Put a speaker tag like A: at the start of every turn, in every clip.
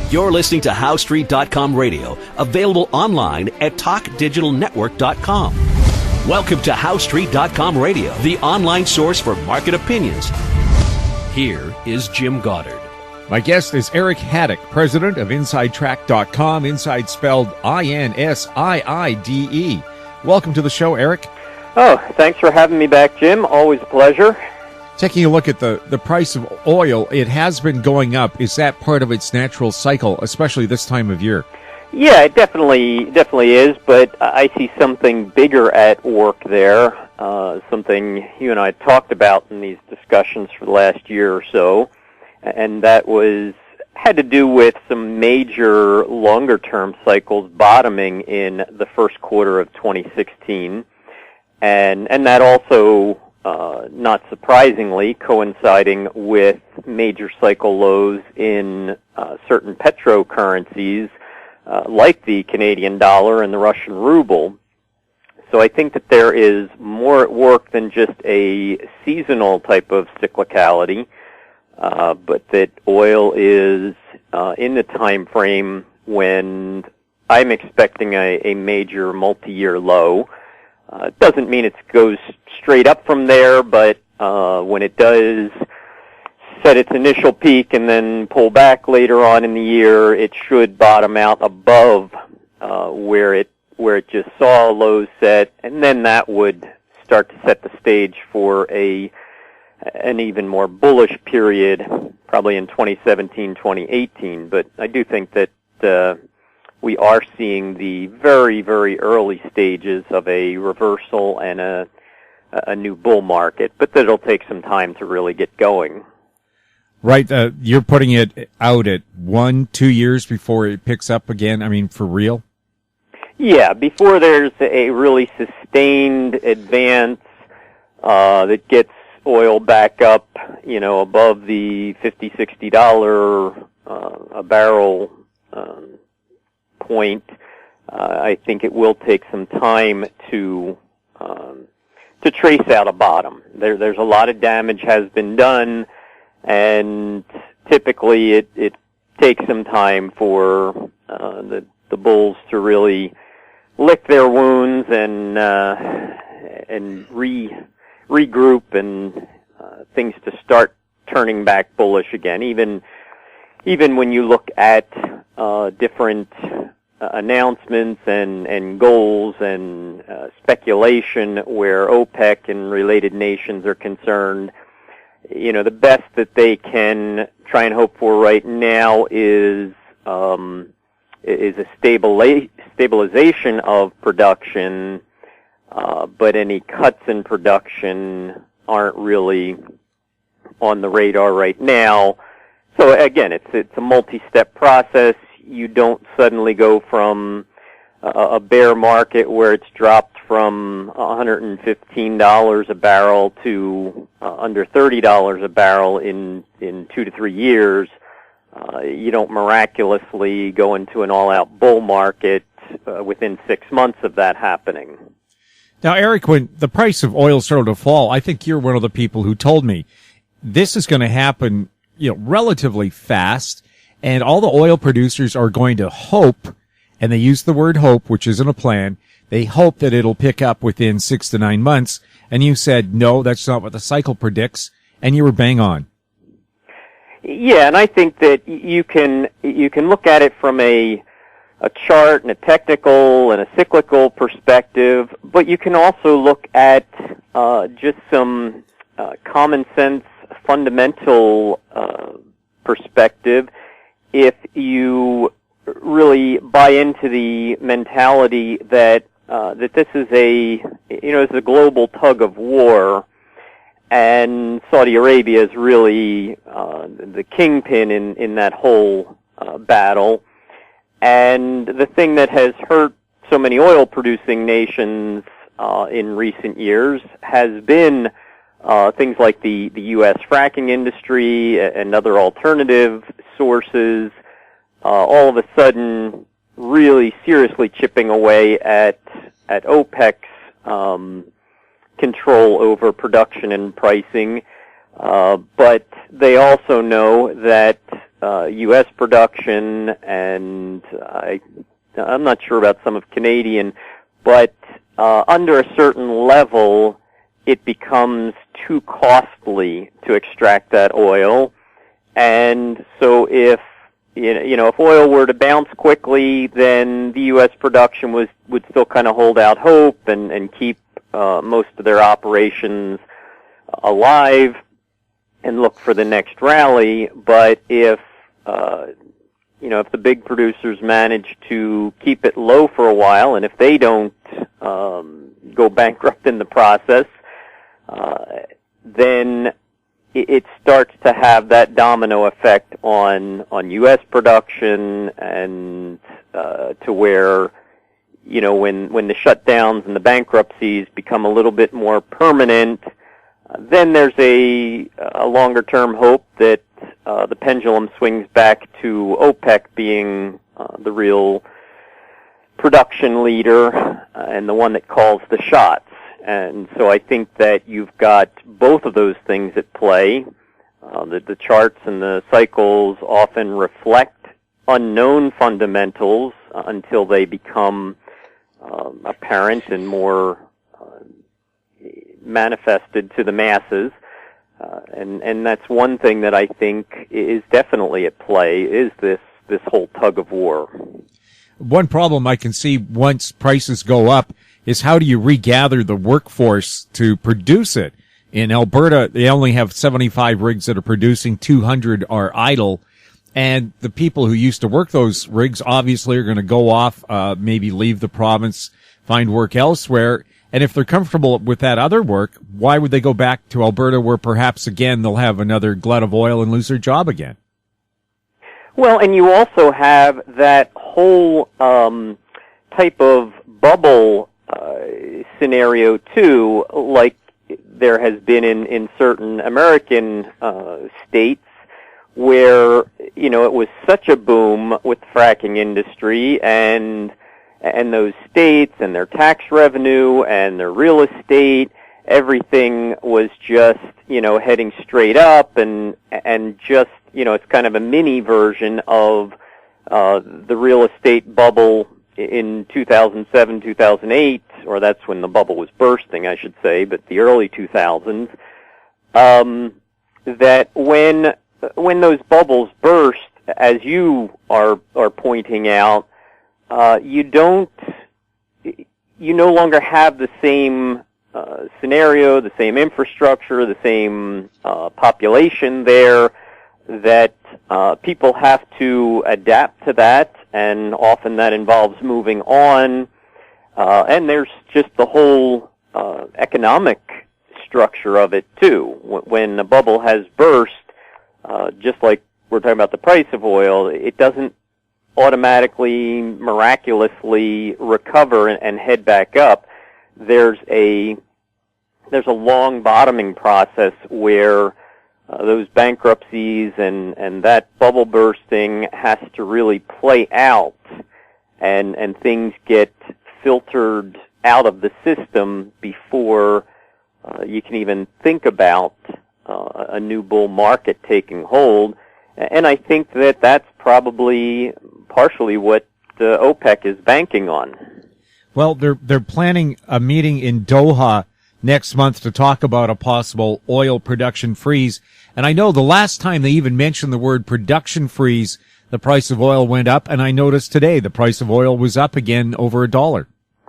A: You're listening to HowStreet.com radio, available online at TalkDigitalNetwork.com. Welcome to HowStreet.com radio, the online source for market opinions. Here is Jim Goddard.
B: My guest is Eric Hadik, president of InsideTrack.com, Inside spelled INSIIDE. Welcome to the show, Eric.
C: Oh, thanks for having me back, Jim. Always a pleasure.
B: Taking a look at the price of oil, it has been going up. Is that part of its natural cycle, especially this time of year?
C: Yeah, it definitely is, but I see something bigger at work there, something you and I talked about in these discussions for the last year or so, and that had to do with some major longer-term cycles bottoming in the first quarter of 2016, and that also, not surprisingly, coinciding with major cycle lows in certain petrocurrencies like the Canadian dollar and the Russian ruble. So I think that there is more at work than just a seasonal type of cyclicality, but that oil is in the time frame when I'm expecting a major multi-year low. It doesn't mean it goes straight up from there, but when it does set its initial peak and then pull back later on in the year, it should bottom out above where it just saw lows set, and then that would start to set the stage for an even more bullish period, probably in 2017, 2018. But I do think that we are seeing the very, very early stages of a reversal and a new bull market, but that it'll take some time to really get going.
B: Right. You're putting it out at 1-2 years before it picks up again, I mean, for real?
C: Yeah, before there's a really sustained advance that gets oil back up, above the $50, $60 a barrel point. I think it will take some time to trace out a bottom. There's a lot of damage has been done, and typically it takes some time for the bulls to really lick their wounds and regroup and things to start turning back bullish again. Even when you look at different announcements and goals and speculation where OPEC and related nations are concerned, the best that they can try and hope for right now is a stabilization of production, but any cuts in production aren't really on the radar right now. So again, it's a multi-step process. You don't suddenly go from a bear market where it's dropped from $115 a barrel to under $30 a barrel in 2 to 3 years. You don't miraculously go into an all-out bull market within 6 months of that happening.
B: Now, Eric, when the price of oil started to fall, I think you're one of the people who told me this is going to happen, relatively fast, and all the oil producers are going to hope, and they use the word hope, which isn't a plan, they hope that it'll pick up within 6 to 9 months, and you said, no, that's not what the cycle predicts, and you were bang on.
C: Yeah, and I think that you can look at it from a chart and a technical and a cyclical perspective, but you can also look at just some common sense, fundamental perspective. If you really buy into the mentality that this is it's a global tug of war, and Saudi Arabia is really the kingpin in that whole battle. And the thing that has hurt so many oil-producing nations in recent years has been things like the U.S. fracking industry and other alternative sources, all of a sudden really seriously chipping away at OPEC's control over production and pricing. But they also know that U.S. production, and I'm not sure about some of Canadian, but under a certain level, it becomes too costly to extract that oil. And so if if oil were to bounce quickly, then the U.S. production would still kind of hold out hope and keep most of their operations alive and look for the next rally. But if if the big producers manage to keep it low for a while, and if they don't go bankrupt in the process, then it starts to have that domino effect on U.S. production, and to where when the shutdowns and the bankruptcies become a little bit more permanent, then there's a longer term hope that the pendulum swings back to OPEC being the real production leader and the one that calls the shots. And so I think that you've got both of those things at play. The charts and the cycles often reflect unknown fundamentals until they become apparent and more manifested to the masses. And that's one thing that I think is definitely at play, is this whole tug of war.
B: One problem I can see once prices go up is how do you regather the workforce to produce it? In Alberta, they only have 75 rigs that are producing, 200 are idle, and the people who used to work those rigs obviously are going to go off, maybe leave the province, find work elsewhere. And if they're comfortable with that other work, why would they go back to Alberta where perhaps again they'll have another glut of oil and lose their job again?
C: Well, and you also have that whole type of bubble scenario too, like there has been in certain American states where it was such a boom with the fracking industry and those states and their tax revenue and their real estate, everything was just heading straight up, and just it's kind of a mini version of the real estate bubble in 2007, 2008, or that's when the bubble was bursting, I should say, but the early 2000s, that when those bubbles burst, as you are pointing out, you no longer have the same scenario, the same infrastructure, the same population there, that people have to adapt to that, and often that involves moving on. And there's just the whole economic structure of it too. When a bubble has burst, just like we're talking about the price of oil, it doesn't automatically, miraculously recover and head back up. There's a long bottoming process where those bankruptcies and that bubble bursting has to really play out, and things get filtered out of the system before you can even think about a new bull market taking hold. And I think that that's probably partially what OPEC is banking on.
B: Well, they're planning a meeting in Doha next month to talk about a possible oil production freeze. And I know the last time they even mentioned the word production freeze, the price of oil went up, and I noticed today the price of oil was up again over $1.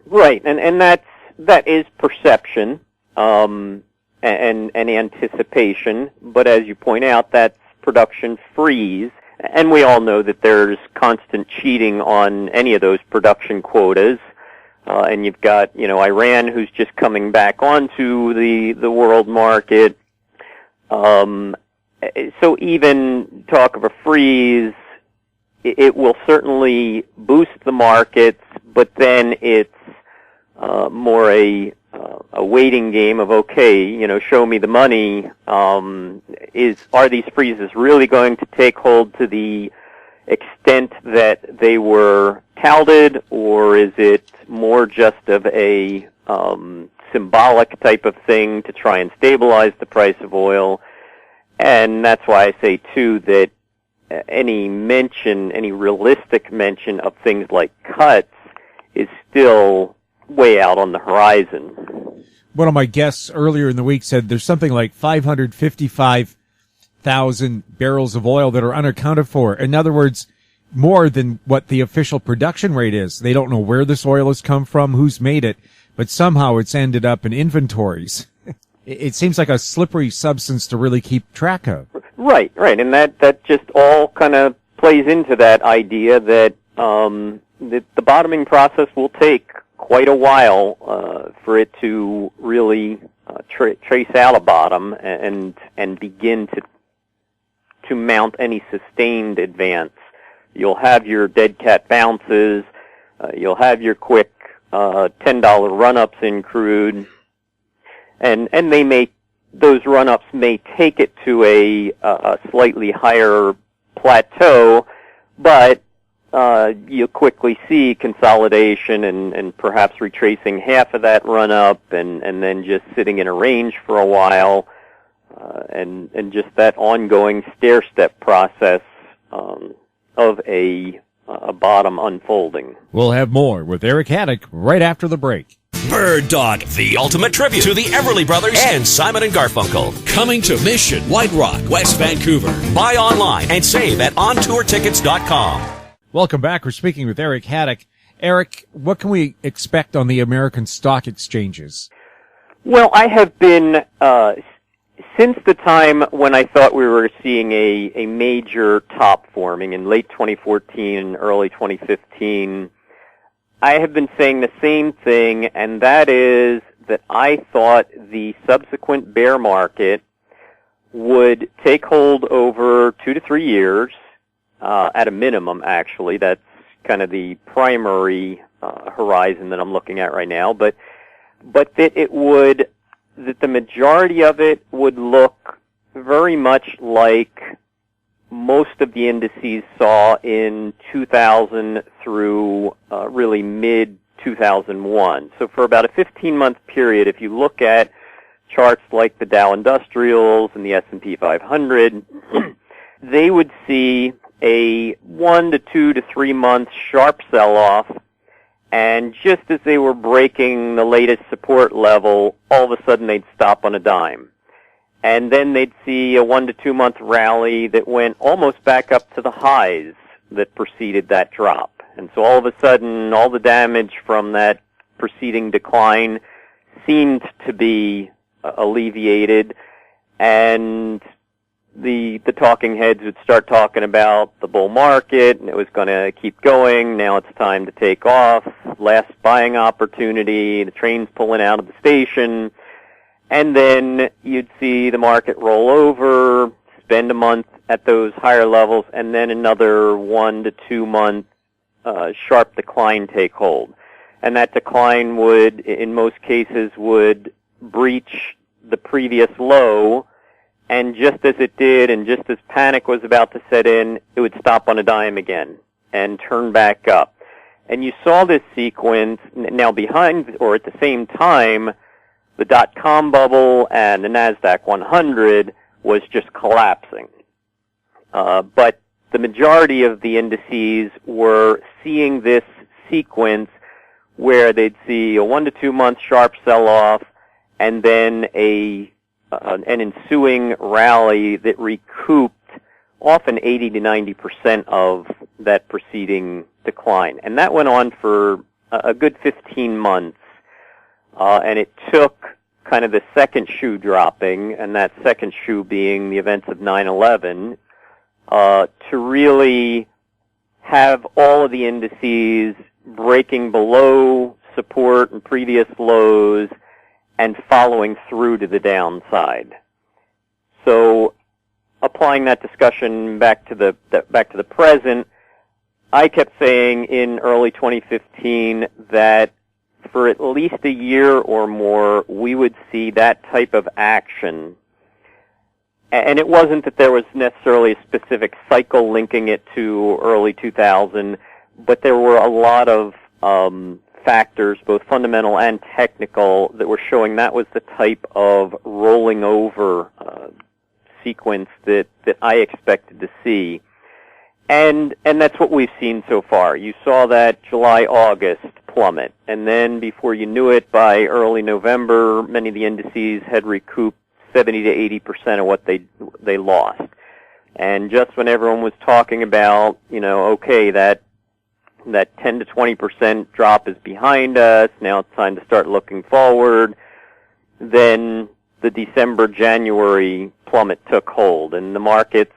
C: Right, and that is perception and anticipation, but as you point out, that's production freeze. And we all know that there's constant cheating on any of those production quotas. And you've got, Iran, who's just coming back onto the world market. So even talk of a freeze, it will certainly boost the markets, but then it's more a waiting game of, okay, show me the money. Are these freezes really going to take hold to the extent that they were touted, or is it more just of a symbolic type of thing to try and stabilize the price of oil? And that's why I say, too, that any realistic mention of things like cuts is still way out on the horizon.
B: One of my guests earlier in the week said there's something like 555,000 barrels of oil that are unaccounted for. In other words, more than what the official production rate is. They don't know where this oil has come from, who's made it, but somehow it's ended up in inventories. It seems like a slippery substance to really keep track of.
C: Right. And that just all kind of plays into that idea that the bottoming process will take quite a while for it to really trace out a bottom and begin to mount any sustained advance. You'll have your dead cat bounces. You'll have your quick $10 run-ups in crude, and those run-ups may take it to a slightly higher plateau, but you'll quickly see consolidation and perhaps retracing half of that run-up and then just sitting in a range for a while, and just that ongoing stair-step process of a bottom unfolding.
B: We'll have more with Eric Hadik right after the break.
A: Bird Dog, the ultimate tribute to the Everly Brothers and Simon & Garfunkel. Coming to Mission, White Rock, West Vancouver. Buy online and save at ontourtickets.com.
B: Welcome back. We're speaking with Eric Hadik. Eric, what can we expect on the American stock exchanges?
C: Well, I have been, since the time when I thought we were seeing a major top forming in late 2014 and early 2015, I have been saying the same thing, and that is that I thought the subsequent bear market would take hold over 2 to 3 years, at a minimum, actually. That's kind of the primary horizon that I'm looking at right now, but that the majority of it would look very much like most of the indices saw in 2000 through really mid-2001. So for about a 15-month period, if you look at charts like the Dow Industrials and the S&P 500, they would see a 1 to 2 to 3 month sharp sell-off, and just as they were breaking the latest support level, all of a sudden they'd stop on a dime. And then they'd see a 1 to 2 month rally that went almost back up to the highs that preceded that drop. And so all of a sudden, all the damage from that preceding decline seemed to be alleviated, and the talking heads would start talking about the bull market, and it was going to keep going. Now it's time to take off. Last buying opportunity. The train's pulling out of the station. And then you'd see the market roll over, spend a month at those higher levels, and then another 1 to 2 month sharp decline take hold. And that decline would, in most cases, would breach the previous low, and just as it did, and just as panic was about to set in, it would stop on a dime again and turn back up. And you saw this sequence now behind, or at the same time, the dot-com bubble and the NASDAQ 100 was just collapsing. But the majority of the indices were seeing this sequence where they'd see a 1 to 2 month sharp sell-off and then an ensuing rally that recouped often 80 to 90% of that preceding decline. And that went on for a good 15 months. And it took kind of the second shoe dropping, and that second shoe being the events of 9/11, to really have all of the indices breaking below support and previous lows and following through to the downside. So, applying that discussion back to the present, I kept saying in early 2015 that for at least a year or more, we would see that type of action. And it wasn't that there was necessarily a specific cycle linking it to early 2000, but there were a lot of factors, both fundamental and technical, that were showing that was the type of rolling over sequence that I expected to see. And that's what we've seen so far. You saw that July, August plummet, and then before you knew it, by early November, many of the indices had recouped 70 to 80% of what they lost. And just when everyone was talking about, okay, that 10 to 20% drop is behind us, now it's time to start looking forward, then the December, January plummet took hold, and the markets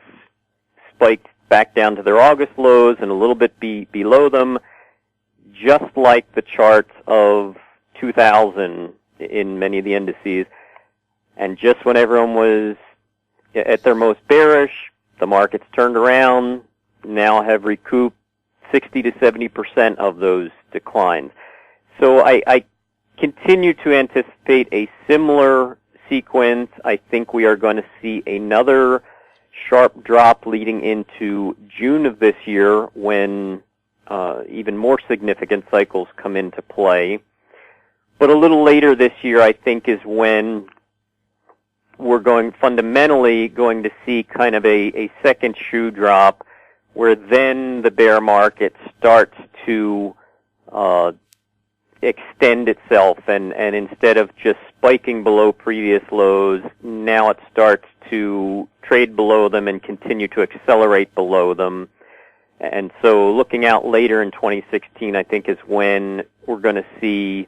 C: spiked back down to their August lows and a little bit below them, just like the charts of 2000 in many of the indices. And just when everyone was at their most bearish, the markets turned around, now have recouped 60 to 70% of those declines. So I continue to anticipate a similar sequence. I think we are going to see another sharp drop leading into June of this year when even more significant cycles come into play. But a little later this year, I think, is when we're fundamentally going to see kind of a second shoe drop, where then the bear market starts to extend itself, and instead of just spiking below previous lows, now it starts to trade below them and continue to accelerate below them. And so looking out later in 2016, I think, is when we're going to see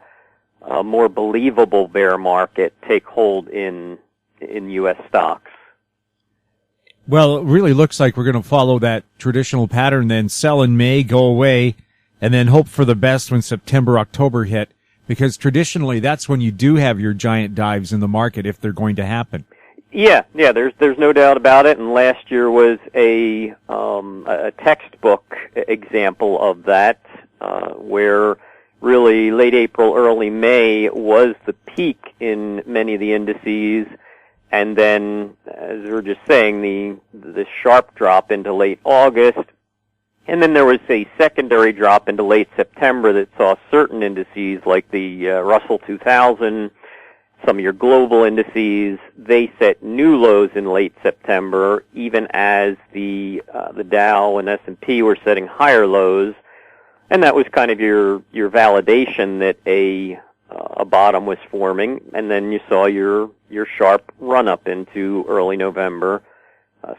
C: a more believable bear market take hold in U.S. stocks.
B: Well, it really looks like we're going to follow that traditional pattern then. Sell in May, go away, and then hope for the best when September, October hit, because traditionally that's when you do have your giant dives in the market if they're going to happen.
C: Yeah, there's no doubt about it, and last year was a textbook example of that, where really late April, early May was the peak in many of the indices, and then, as we were just saying, the sharp drop into late August, and then there was a secondary drop into late September that saw certain indices like the Russell 2000, some of your global indices, they set new lows in late September, even as the Dow and S&P were setting higher lows, and that was kind of your validation that a bottom was forming. And then you saw your sharp run up into early November,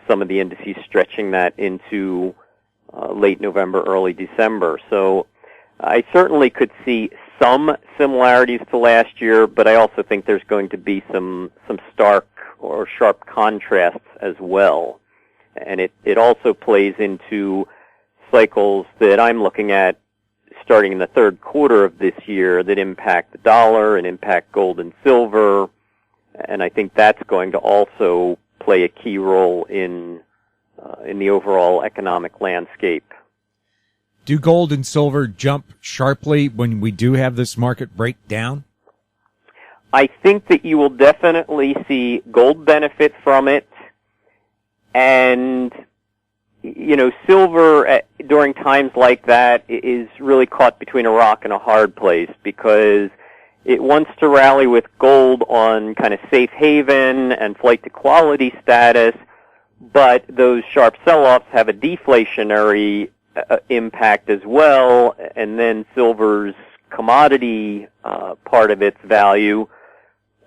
C: some of the indices stretching that into late November, early December. So I certainly could see some similarities to last year, but I also think there's going to be some stark or sharp contrasts as well. And it also plays into cycles that I'm looking at starting in the third quarter of this year that impact the dollar and impact gold and silver. And I think that's going to also play a key role in the overall economic landscape.
B: Do gold and silver jump sharply when we do have this market breakdown?
C: I think that you will definitely see gold benefit from it, and silver during times like that is really caught between a rock and a hard place, because it wants to rally with gold on kind of safe haven and flight to quality status, but those sharp sell-offs have a deflationary impact as well, and then silver's commodity part of its value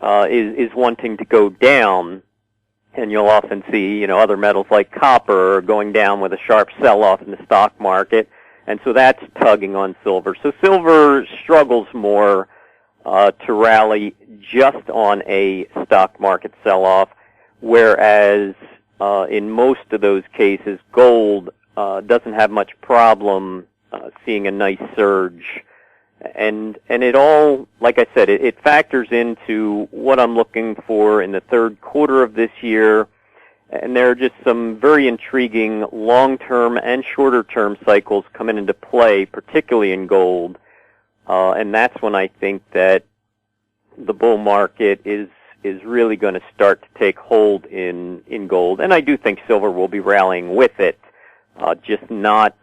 C: is wanting to go down, and you'll often see other metals like copper going down with a sharp sell-off in the stock market, and so that's tugging on silver. So silver struggles more to rally just on a stock market sell-off, whereas in most of those cases, gold doesn't have much problem seeing a nice surge. And it all, like I said, it factors into what I'm looking for in the third quarter of this year. And there are just some very intriguing long-term and shorter-term cycles coming into play, particularly in gold. And that's when I think that the bull market is really going to start to take hold in gold. And I do think silver will be rallying with it, just not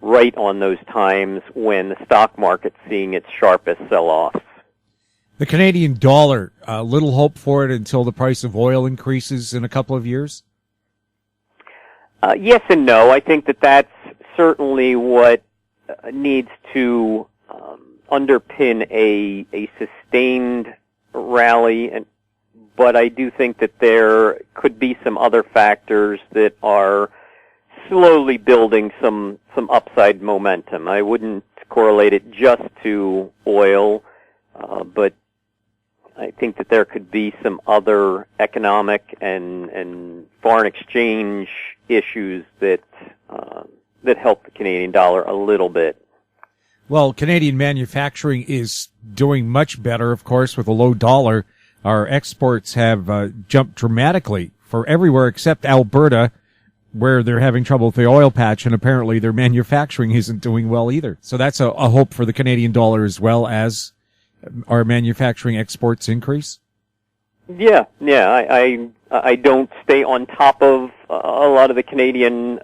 C: right on those times when the stock market's seeing its sharpest sell-offs.
B: The Canadian dollar, little hope for it until the price of oil increases in a couple of years?
C: Yes and no. I think that that's certainly what needs to underpin a sustained rally, but I do think that there could be some other factors that are slowly building some upside momentum. I wouldn't correlate it just to oil, but I think that there could be some other economic and foreign exchange issues that help the Canadian dollar a little bit.
B: Well, Canadian manufacturing is doing much better, of course, with a low dollar. Our exports have jumped dramatically for everywhere except Alberta, where they're having trouble with the oil patch, and apparently their manufacturing isn't doing well either. So that's a hope for the Canadian dollar as well as our manufacturing exports increase. Yeah.
C: I don't stay on top of a lot of the Canadian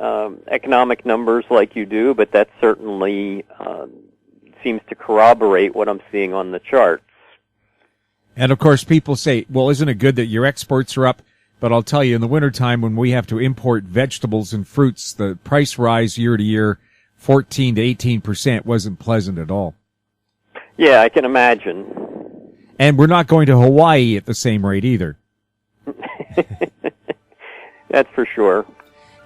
C: economic numbers like you do, but that certainly seems to corroborate what I'm seeing on the charts.
B: And of course, people say, well, isn't it good that your exports are up? But I'll tell you, in the wintertime when we have to import vegetables and fruits, the price rise year to year, 14 to 18%, wasn't pleasant at all.
C: Yeah, I can imagine.
B: And we're not going to Hawaii at the same rate either.
C: That's for sure.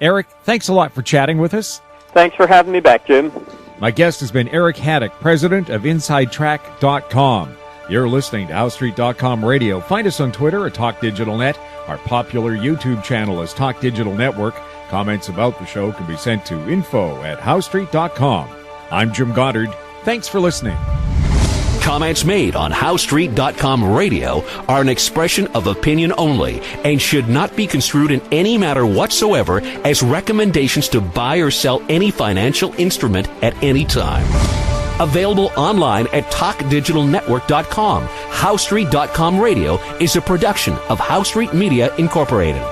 B: Eric, thanks a lot for chatting with us.
C: Thanks for having me back, Jim.
B: My guest has been Eric Hadik, president of InsideTrack.com. You're listening to HowStreet.com Radio. Find us on Twitter at TalkDigitalNet. Our popular YouTube channel is Talk Digital Network. Comments about the show can be sent to info@HowStreet.com. I'm Jim Goddard. Thanks for listening.
A: Comments made on HowStreet.com Radio are an expression of opinion only and should not be construed in any matter whatsoever as recommendations to buy or sell any financial instrument at any time. Available online at TalkDigitalNetwork.com. HowStreet.com Radio is a production of HowStreet Media Incorporated.